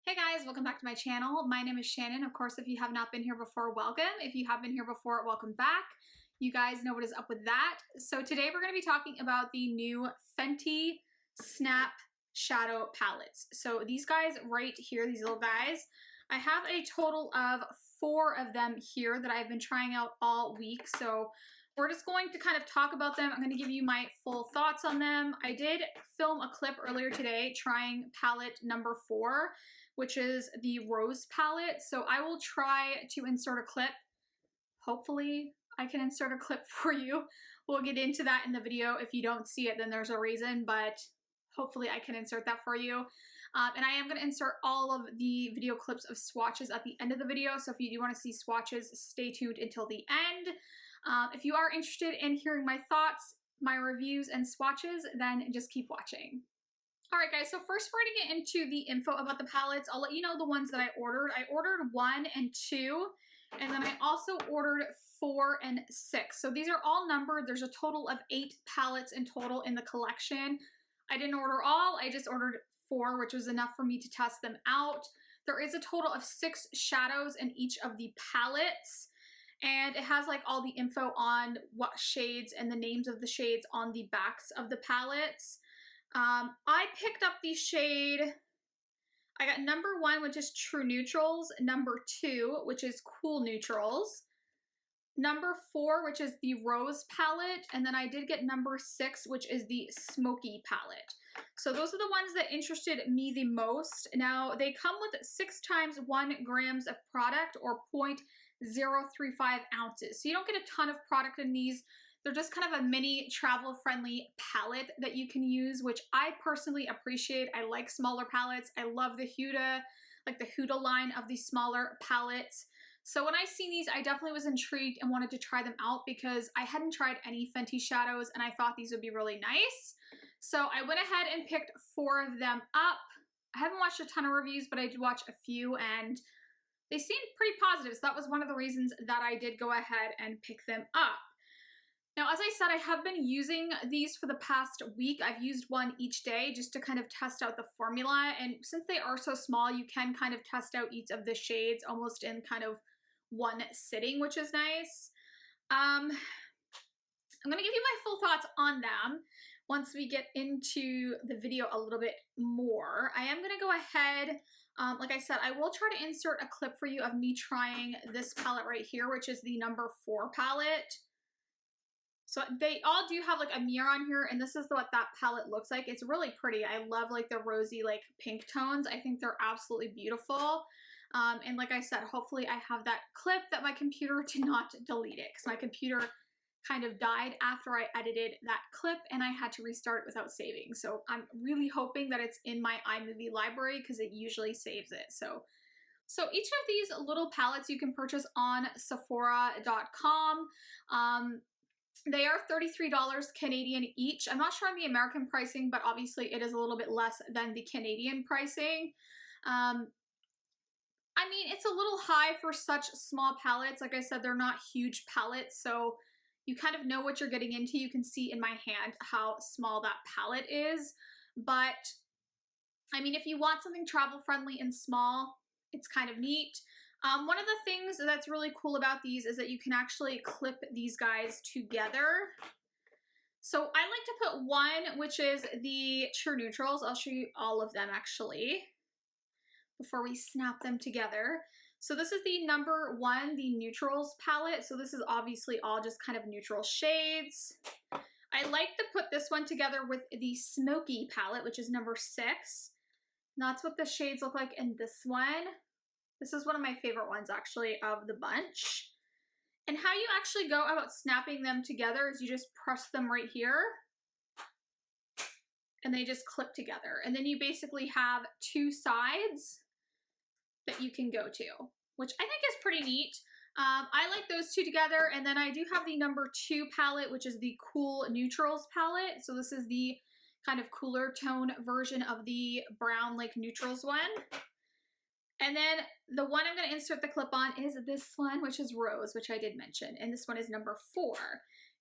Hey guys, welcome back to my channel. My name is Shannon. Of course, if you have not been here before, welcome. If you have been here before, welcome back. You guys know what is up with that. So today we're going to be talking about the new Fenty Snap shadow palettes. So these guys right here, these little guys, I have a total of 4 of them here that I've been trying out all week. So we're just going to kind of talk about them. I'm going to give you my full thoughts on them. I did film a clip earlier today trying palette number 4, which is the Rose palette. So I will try to insert a clip. Hopefully I can insert a clip for you. We'll get into that in the video. If you don't see it, then there's a reason, but hopefully I can insert that for you. And I am going to insert all of the video clips of swatches at the end of the video. So if you do want to see swatches, stay tuned until the end. If you are interested in hearing my thoughts, my reviews, and swatches, then just keep watching. Alright guys, so first we're going to get into the info about the palettes. I'll let you know the ones that I ordered. I ordered 1 and 2, and then I also ordered 4 and 6. So these are all numbered. There's a total of 8 palettes in total in the collection. I didn't order all, I just ordered 4, which was enough for me to test them out. There is a total of 6 shadows in each of the palettes. And it has like all the info on what shades and the names of the shades on the backs of the palettes. I picked up the shade, I got number 1, which is True Neutrals, number 2, which is Cool Neutrals, number 4, which is the Rose palette, and then I did get number 6, which is the Smoky palette. So those are the ones that interested me the most. Now, they come with 6 times 1 grams of product, or 0.035 ounces. So you don't get a ton of product in these. They're just kind of a mini travel-friendly palette that you can use, which I personally appreciate. I like smaller palettes. I love the Huda, like the Huda line of these smaller palettes. So when I seen these, I definitely was intrigued and wanted to try them out because I hadn't tried any Fenty shadows and I thought these would be really nice. So I went ahead and picked 4 of them up. I haven't watched a ton of reviews, but I did watch a few and they seemed pretty positive. So that was one of the reasons that I did go ahead and pick them up. Now, as I said, I have been using these for the past week. I've used one each day just to kind of test out the formula. And since they are so small, you can kind of test out each of the shades almost in kind of one sitting, which is nice. I'm going to give you my full thoughts on them once we get into the video a little bit more. I am going to go ahead, like I said, I will try to insert a clip for you of me trying this palette right here, which is the number 4 palette. So they all do have like a mirror on here, and this is what that palette looks like. It's really pretty. I love like the rosy like pink tones. I think they're absolutely beautiful. And like I said, hopefully I have that clip that my computer did not delete it because my computer kind of died after I edited that clip and I had to restart it without saving. So I'm really hoping that it's in my iMovie library because it usually saves it. So each of these little palettes you can purchase on Sephora.com. They are $33 Canadian each. I'm not sure on the American pricing, but obviously it is a little bit less than the Canadian pricing. I mean, it's a little high for such small palettes. Like I said, they're not huge palettes, so you kind of know what you're getting into. You can see in my hand how small that palette is. But, I mean, if you want something travel-friendly and small, it's kind of neat. One of the things that's really cool about these is that you can actually clip these guys together. So I like to put one, which is the True Neutrals. I'll show you all of them actually before we snap them together. So this is the number 1, the Neutrals palette. So this is obviously all just kind of neutral shades. I like to put this one together with the Smoky palette, which is number 6. And that's what the shades look like in this one. This is one of my favorite ones actually of the bunch. And how you actually go about snapping them together is you just press them right here and they just clip together. And then you basically have 2 sides that you can go to, which I think is pretty neat. I like those 2 together. And then I do have the number 2 palette, which is the Cool Neutrals palette. So this is the kind of cooler tone version of the brown like neutrals one. And then the one I'm going to insert the clip on is this one, which is Rose, which I did mention. And this one is number 4.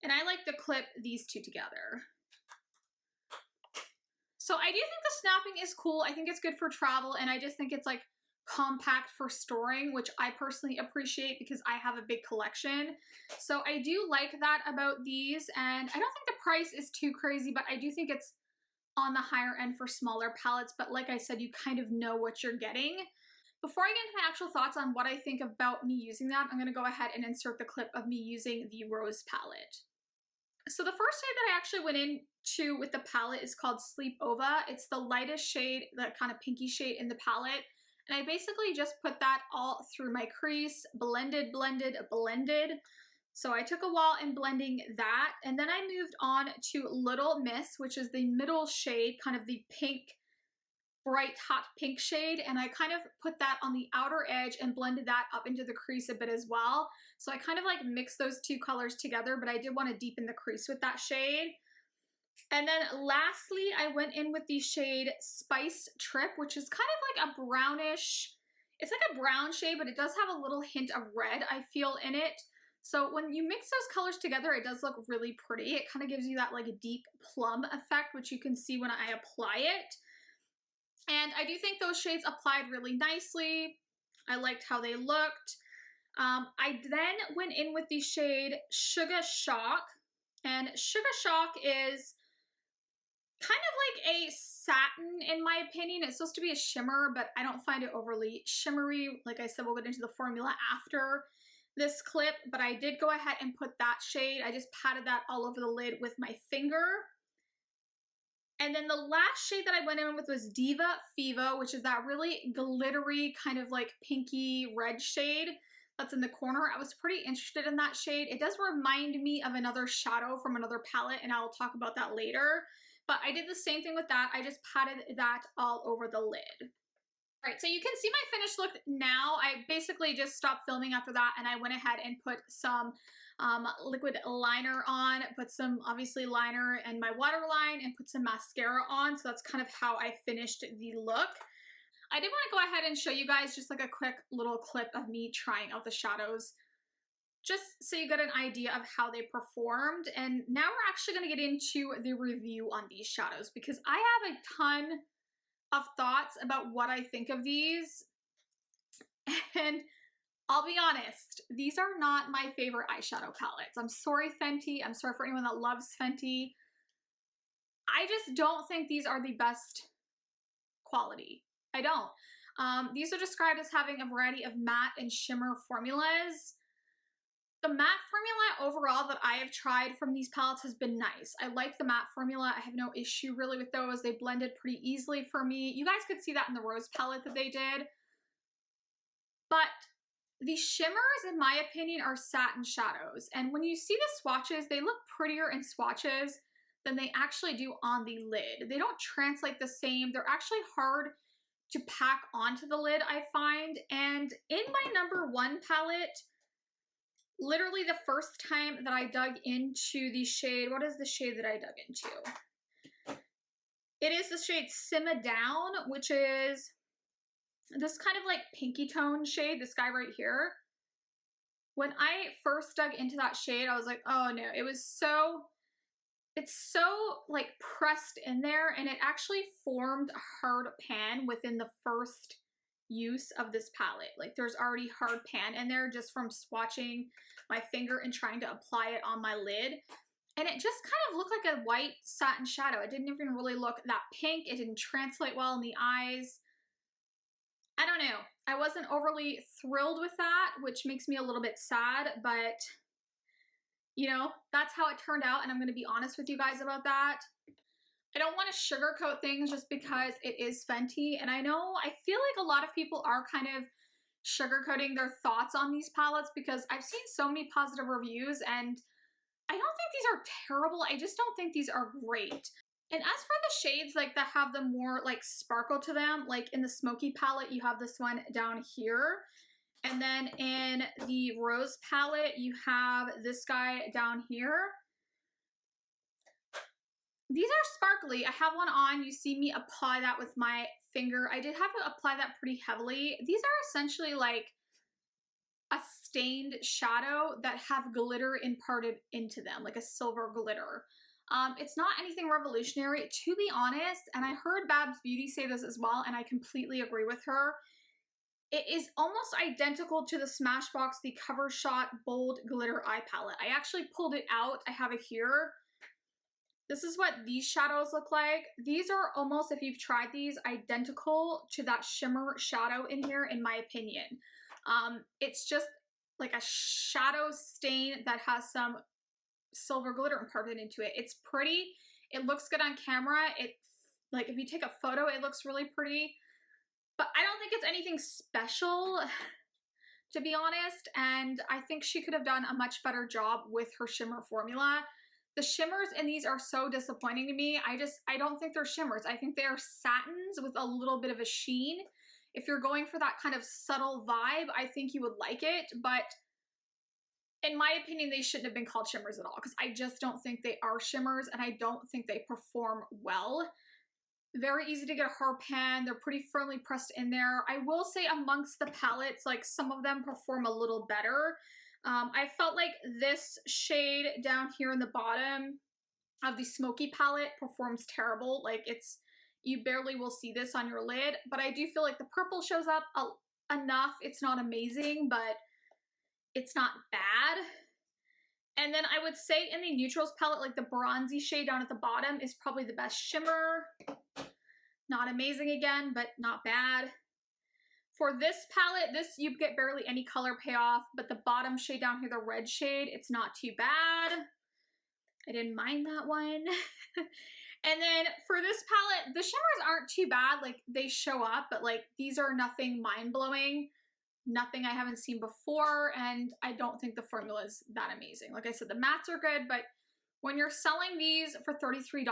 And I like to clip these 2 together. So I do think the snapping is cool. I think it's good for travel, and I just think it's like compact for storing, which I personally appreciate because I have a big collection. So I do like that about these, and I don't think the price is too crazy, but I do think it's on the higher end for smaller palettes. But like I said, you kind of know what you're getting. Before I get into my actual thoughts on what I think about me using them, I'm going to go ahead and insert the clip of me using the Rose palette. So the first shade that I actually went into with the palette is called Sleep Ova. It's the lightest shade, the kind of pinky shade in the palette. And I basically just put that all through my crease, blended. So I took a while in blending that, and then I moved on to Little Miss, which is the middle shade, kind of the pink, bright hot pink shade, and I kind of put that on the outer edge and blended that up into the crease a bit as well. So I kind of like mixed those two colors together, but I did want to deepen the crease with that shade. And then lastly, I went in with the shade Spice Trip, which is kind of like a brownish, it's like a brown shade, but it does have a little hint of red, I feel, in it. So when you mix those colors together, it does look really pretty. It kind of gives you that like a deep plum effect, which you can see when I apply it. And I do think those shades applied really nicely. I liked how they looked. I then went in with the shade Sugar Shock. And Sugar Shock is kind of like a satin in my opinion. It's supposed to be a shimmer, but I don't find it overly shimmery. Like I said, we'll get into the formula after this clip, but I did go ahead and put that shade. I just patted that all over the lid with my finger. And then the last shade that I went in with was Diva Fiva, which is that really glittery kind of like pinky red shade that's in the corner. I was pretty interested in that shade. It does remind me of another shadow from another palette, and I will talk about that later. But I did the same thing with that. I just patted that all over the lid. All right, so you can see my finished look now. I basically just stopped filming after that, and I went ahead and put some liquid liner on, put some obviously liner and my waterline, and put some mascara on. So that's kind of how I finished the look. I did want to go ahead and show you guys just like a quick little clip of me trying out the shadows, just so you get an idea of how they performed. And now we're actually going to get into the review on these shadows, because I have a ton of thoughts about what I think of these. And I'll be honest, these are not my favorite eyeshadow palettes. I'm sorry, Fenty. I'm sorry for anyone that loves Fenty. I just don't think these are the best quality. I don't. These are described as having a variety of matte and shimmer formulas. The matte formula overall that I have tried from these palettes has been nice. I like the matte formula. I have no issue really with those. They blended pretty easily for me. You guys could see that in the Rose palette that they did. But the shimmers, in my opinion, are satin shadows. And when you see the swatches, they look prettier in swatches than they actually do on the lid. They don't translate the same. They're actually hard to pack onto the lid, I find. And in my number one palette, literally the first time that I dug into the shade, what is the shade that I dug into? It is the shade Simma Down, which is this kind of like pinky tone shade, this guy right here. When I first dug into that shade, I was like, oh no, it's so like pressed in there, and it actually formed a hard pan within the first use of this palette. Like there's already hard pan in there just from swatching my finger and trying to apply it on my lid. And it just kind of looked like a white satin shadow. It didn't even really look that pink. It didn't translate well in the eyes. I don't know. I wasn't overly thrilled with that, which makes me a little bit sad, but you know, that's how it turned out, and I'm going to be honest with you guys about that. I don't want to sugarcoat things just because it is Fenty, and I feel like a lot of people are kind of sugarcoating their thoughts on these palettes because I've seen so many positive reviews, and I don't think these are terrible. I just don't think these are great. And as for the shades like that have the more like sparkle to them, like in the Smoky palette, you have this one down here. And then in the Rose palette, you have this guy down here. These are sparkly. I have one on. You see me apply that with my finger. I did have to apply that pretty heavily. These are essentially like a stained shadow that have glitter imparted into them, like a silver glitter. It's not anything revolutionary, to be honest, and I heard Babs Beauty say this as well, and I completely agree with her. It is almost identical to the Smashbox, the Cover Shot Bold Glitter Eye Palette. I actually pulled it out. I have it here. This is what these shadows look like. These are almost, if you've tried these, identical to that shimmer shadow in here, in my opinion. It's just like a shadow stain that has some silver glitter imparted into it. It's pretty. It looks good on camera. Like if you take a photo, it looks really pretty. But I don't think it's anything special, to be honest. And I think she could have done a much better job with her shimmer formula. The shimmers in these are so disappointing to me. I don't think they're shimmers. I think they're satins with a little bit of a sheen. If you're going for that kind of subtle vibe, I think you would like it. But in my opinion, they shouldn't have been called shimmers at all, because I just don't think they are shimmers, and I don't think they perform well. Very easy to get a hard pan. They're pretty firmly pressed in there. I will say amongst the palettes, like some of them perform a little better. I felt like this shade down here in the bottom of the Smoky palette performs terrible. Like you barely will see this on your lid, but I do feel like the purple shows up enough. It's not amazing, but it's not bad. And then I would say in the neutrals palette, like the bronzy shade down at the bottom is probably the best shimmer. Not amazing again, but not bad. For this palette, you get barely any color payoff, but the bottom shade down here, the red shade, it's not too bad. I didn't mind that one. And then for this palette, the shimmers aren't too bad. Like they show up, but like these are nothing mind-blowing. Nothing I haven't seen before, and I don't think the formula is that amazing. Like I said, the mattes are good, but when you're selling these for $33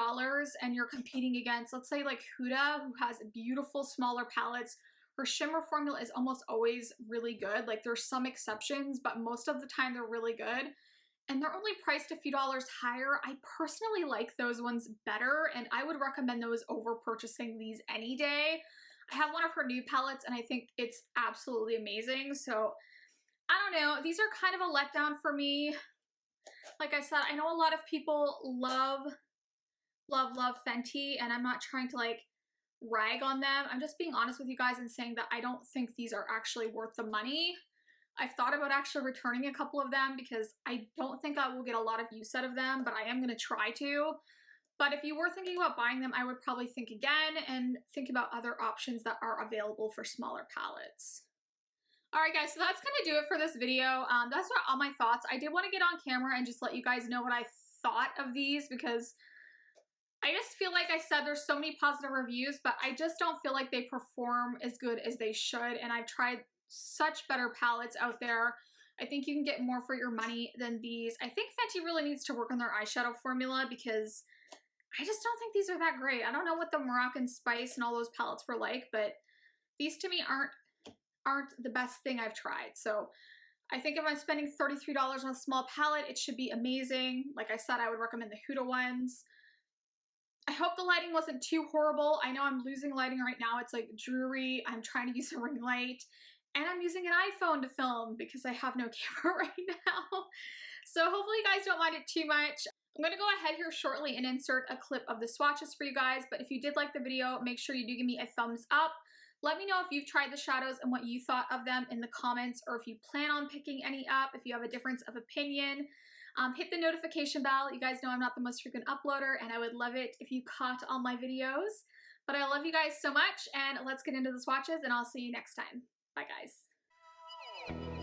and you're competing against, let's say like Huda, who has beautiful smaller palettes, her shimmer formula is almost always really good. Like there's some exceptions, but most of the time they're really good. And they're only priced a few dollars higher. I personally like those ones better, and I would recommend those over purchasing these any day. I have one of her nude palettes, and I think it's absolutely amazing. So I don't know. These are kind of a letdown for me. Like I said, I know a lot of people love Fenty, and I'm not trying to like rag on them. I'm just being honest with you guys and saying that I don't think these are actually worth the money. I've thought about actually returning a couple of them because I don't think I will get a lot of use out of them, but I am going to try to. But if you were thinking about buying them, I would probably think again and think about other options that are available for smaller palettes. Alright guys, so that's going to do it for this video. That's all my thoughts. I did want to get on camera and just let you guys know what I thought of these, because I just feel like I said there's so many positive reviews, but I just don't feel like they perform as good as they should, and I've tried such better palettes out there. I think you can get more for your money than these. I think Fenty really needs to work on their eyeshadow formula, because I just don't think these are that great. I don't know what the Moroccan Spice and all those palettes were like, but these to me aren't the best thing I've tried. So I think if I'm spending $33 on a small palette, it should be amazing. Like I said, I would recommend the Huda ones. I hope the lighting wasn't too horrible. I know I'm losing lighting right now. It's like dreary. I'm trying to use a ring light, and I'm using an iPhone to film because I have no camera right now. So hopefully you guys don't mind it too much. I'm going to go ahead here shortly and insert a clip of the swatches for you guys, but if you did like the video, make sure you do give me a thumbs up. Let me know if you've tried the shadows and what you thought of them in the comments, or if you plan on picking any up, if you have a difference of opinion. Hit the notification bell. You guys know I'm not the most frequent uploader, and I would love it if you caught all my videos. But I love you guys so much, and let's get into the swatches, and I'll see you next time. Bye, guys.